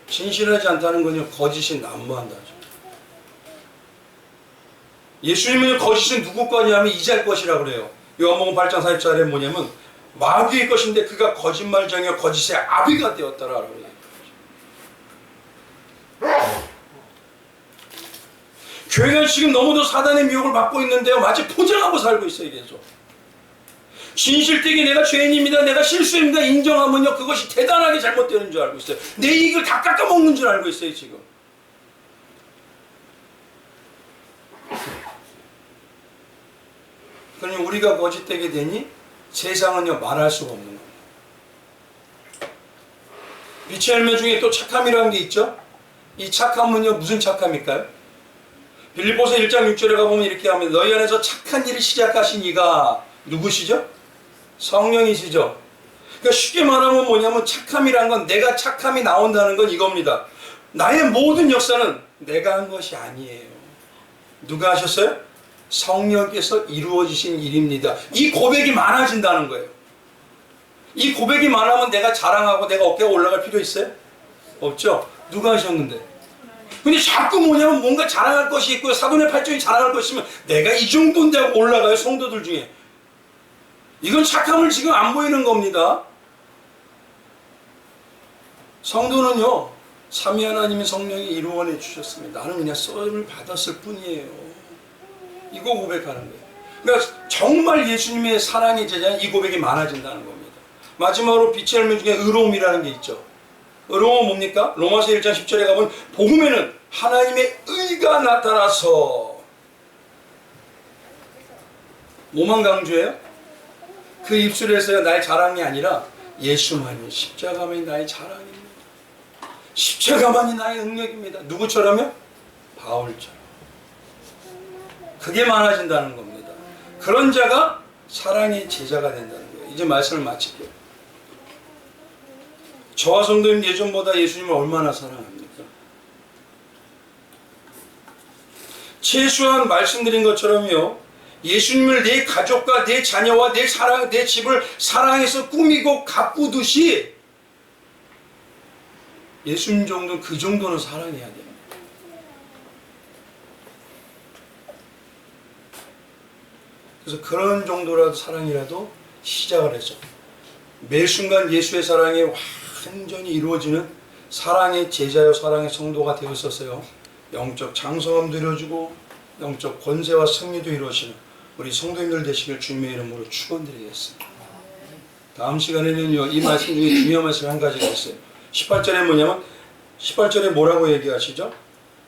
진실하지 않다는 건요, 거짓이 난무한다죠. 예수님은 거짓은 누구 거냐면 이자의 것이라고 그래요. 요한복음 8장 44절에 뭐냐면 마귀의 것인데 그가 거짓말쟁이와 거짓의 아비가 되었다라고 그래요. 교회가 지금 너무도 사단의 미혹을 받고 있는데요, 마치 포장하고 살고 있어요. 계속 진실되게 내가 죄인입니다, 내가 실수입니다 인정하면요, 그것이 대단하게 잘못되는 줄 알고 있어요. 내 이익을 다 깎아먹는 줄 알고 있어요. 지금 그러니 우리가 거짓되게 되니 세상은요 말할 수가 없는 겁니다. 빛의 열매 중에 또 착함이라는 게 있죠. 이 착함은요 무슨 착함일까요? 빌립보서 1장 6절에 가보면 이렇게 합니다. 너희 안에서 착한 일을 시작하신 이가 누구시죠? 성령이시죠. 그러니까 쉽게 말하면 뭐냐면 착함이라는 건, 내가 착함이 나온다는 건 이겁니다. 나의 모든 역사는 내가 한 것이 아니에요. 누가 하셨어요? 성령께서 이루어지신 일입니다. 이 고백이 많아진다는 거예요. 이 고백이 많으면 내가 자랑하고 내가 어깨가 올라갈 필요 있어요? 없죠. 누가 하셨는데? 근데 자꾸 뭐냐면 뭔가 자랑할 것이 있고 사돈의 팔정이 자랑할 것이 있으면 내가 이 정도인데 하고 올라가요. 성도들 중에. 이건 착함을 지금 안 보이는 겁니다. 성도는요, 삼위 하나님의 성령이 이루어내 주셨습니다. 나는 그냥 썰을 받았을 뿐이에요. 이거 고백하는 거예요. 그러니까 정말 예수님의 사랑의 제자는 이 고백이 많아진다는 겁니다. 마지막으로 빛의 열매 중에 의로움이라는 게 있죠. 의로움은 뭡니까? 로마서 1장 10절에 가보면 복음에는 하나님의 의가 나타나서, 뭐만 강조해요? 그 입술에서 나의 자랑이 아니라 예수만이, 십자가만이 나의 자랑입니다. 십자가만이 나의 능력입니다. 누구처럼요? 바울처럼. 그게 많아진다는 겁니다. 그런 자가 사랑의 제자가 된다는 거예요. 이제 말씀을 마칠게요. 저와 성도님 예전보다 예수님을 얼마나 사랑합니까? 최소한 말씀드린 것처럼요, 예수님을 내 가족과 내 자녀와 내 집을 사랑해서 꾸미고 가꾸듯이 예수님 정도는 그 정도는 사랑해야 돼요. 그래서 그런 정도라도 사랑이라도 시작을 해서 매 순간 예수의 사랑에 완전히 이루어지는 사랑의 제자요 사랑의 성도가 되었었어요. 영적 장성함도 이루어지고 영적 권세와 승리도 이루어지는 우리 성도님들 되시길 주님의 이름으로 축원드리겠습니다. 다음 시간에는요, 이 말씀 중에 중요한 말씀 한 가지가 있어요. 18절에 뭐냐면, 18절에 뭐라고 얘기하시죠?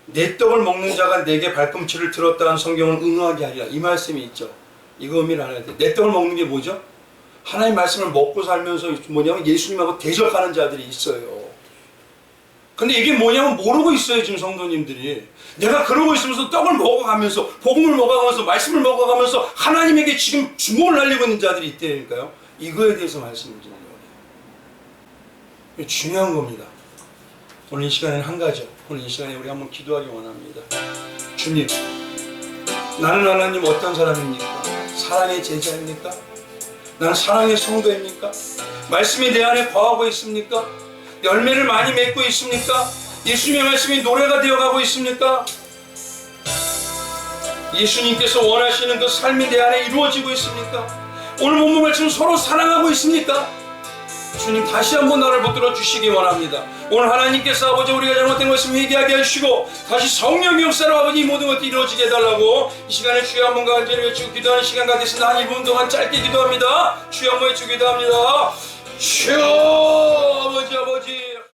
내 떡을 먹는 자가 내게 발꿈치를 들었다는 성경을 응하게 하리라. 이 말씀이 있죠. 이거 의미를 알아야 돼요. 내 떡을 먹는 게 뭐죠? 하나님 말씀을 먹고 살면서 뭐냐면 예수님하고 대적하는 자들이 있어요. 근데 이게 뭐냐면 모르고 있어요. 지금 성도님들이 내가 그러고 있으면서 떡을 먹어가면서 복음을 먹어가면서 말씀을 먹어가면서 하나님에게 지금 주목을 날리고 있는 자들이 있다니까요. 이거에 대해서 말씀을 드리는 거예요. 중요한 겁니다. 오늘 이 시간에는 한 가지요. 오늘 이 시간에 우리 한번 기도하기 원합니다. 주님, 나는 하나님 어떤 사람입니까? 사랑의 제자입니까? 나는 사랑의 성도입니까? 말씀이 내 안에 거하고 있습니까? 열매를 많이 맺고 있습니까? 예수님의 말씀이 노래가 되어가고 있습니까? 예수님께서 원하시는 그 삶이 내 안에 이루어지고 있습니까? 오늘 본문 말씀 서로 사랑하고 있습니까? 주님 다시 한번 나를 붙들어 주시기 원합니다. 오늘 하나님께서 아버지 우리가 잘못된 것을 회개하게 해주시고 다시 성령의 역사로 아버지 모든 것들이 이루어지게 해달라고 이 시간에 주여 한번 간절히 외치고 기도하는 시간 가겠습니다. 한 1분 동안 짧게 기도합니다. 주여 한번 외치고 기도합니다. 주여